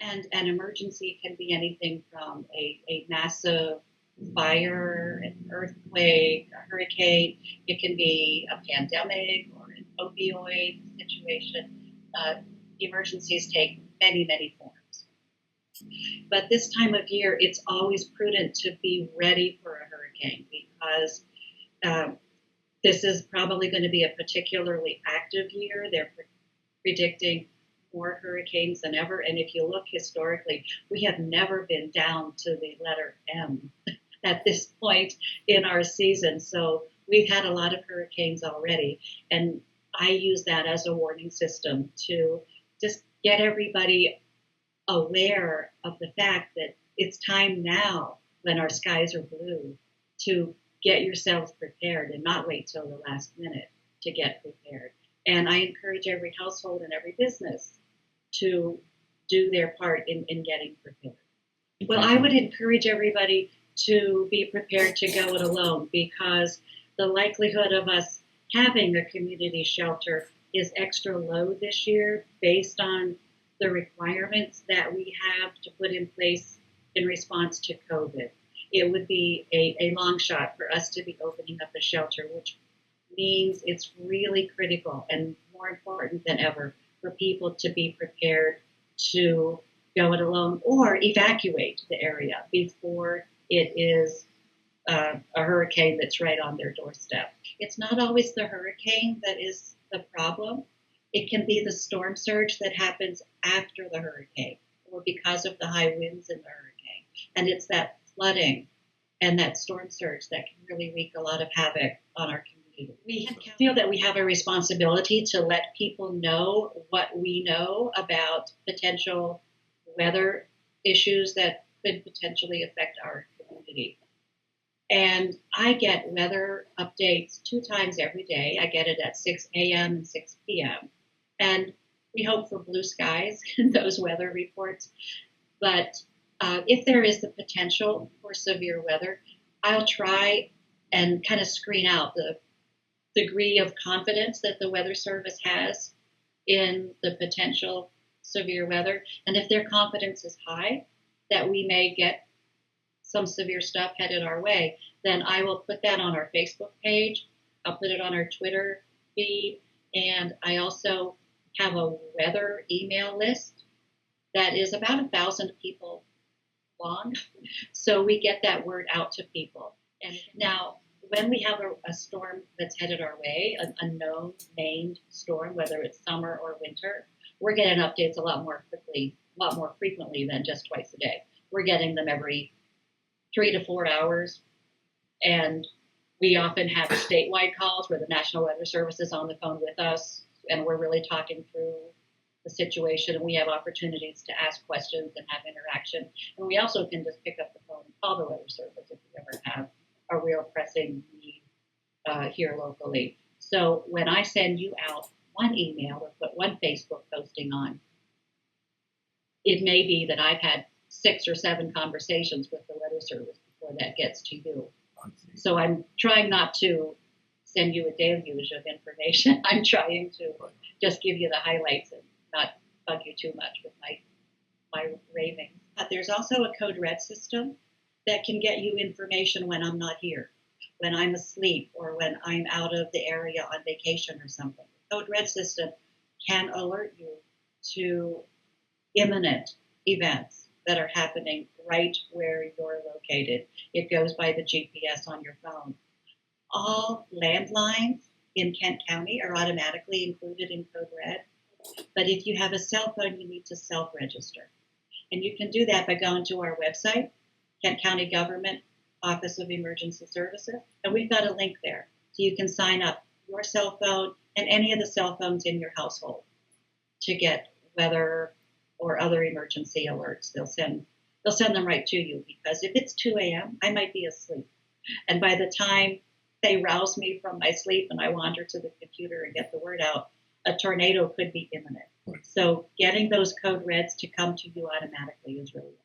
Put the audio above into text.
And an emergency can be anything from a massive fire, an earthquake, a hurricane. It can be a pandemic or an opioid situation. Emergencies take many, many forms. But this time of year, it's always prudent to be ready for a hurricane because this is probably going to be a particularly active year. They're predicting more hurricanes than ever. And if you look historically, we have never been down to the letter M at this point in our season. So we've had a lot of hurricanes already. And I use that as a warning system to just get everybody aware of the fact that it's time now when our skies are blue to get yourselves prepared and not wait till the last minute to get prepared. And I encourage every household and every business to do their part in getting prepared. Well, I would encourage everybody to be prepared to go it alone because the likelihood of us having a community shelter is extra low this year based on the requirements that we have to put in place in response to COVID. It would be a long shot for us to be opening up a shelter, which means it's really critical and more important than ever for people to be prepared to go it alone or evacuate the area before it is a hurricane that's right on their doorstep. It's not always the hurricane that is the problem. It can be the storm surge that happens after the hurricane or because of the high winds in the hurricane. And it's that flooding and that storm surge that can really wreak a lot of havoc on our community. We feel that we have a responsibility to let people know what we know about potential weather issues that could potentially affect our community. And I get weather updates 2 times every day. I get it at 6 a.m. and 6 p.m. And we hope for blue skies in those weather reports. But if there is the potential for severe weather, I'll try and kind of screen out the degree of confidence that the Weather Service has in the potential severe weather. And if their confidence is high that we may get some severe stuff headed our way, then I will put that on our Facebook page. I'll put it on our Twitter feed. And I also have a weather email list that is about 1,000 people long. So we get that word out to people. And now, when we have a storm that's headed our way, a known named storm, whether it's summer or winter, we're getting updates a lot more frequently than just twice a day. We're getting them every 3 to 4 hours. And we often have statewide calls where the National Weather Service is on the phone with us, and we're really talking through the situation, and we have opportunities to ask questions and have interaction. And we also can just pick up the phone and call the Weather Service if we ever have a real pressing need here locally. So when I send you out one email or put one Facebook posting on, it may be that I've had 6 or 7 conversations with the Weather Service before that gets to you. So I'm trying not to send you a deluge of information. I'm trying to just give you the highlights and not bug you too much with my ravings. But there's also a CodeRed system that can get you information when I'm not here, when I'm asleep, or when I'm out of the area on vacation or something. The CodeRed system can alert you to imminent events that are happening right where you're located. It goes by the GPS on your phone. All landlines in Kent County are automatically included in CodeRed. But if you have a cell phone, you need to self-register. And you can do that by going to our website, Kent County Government Office of Emergency Services, and we've got a link there. So you can sign up your cell phone and any of the cell phones in your household to get weather or other emergency alerts. They'll send them right to you, because if it's 2 a.m., I might be asleep. And by the time they rouse me from my sleep and I wander to the computer and get the word out, a tornado could be imminent. So getting those CodeReds to come to you automatically is really important.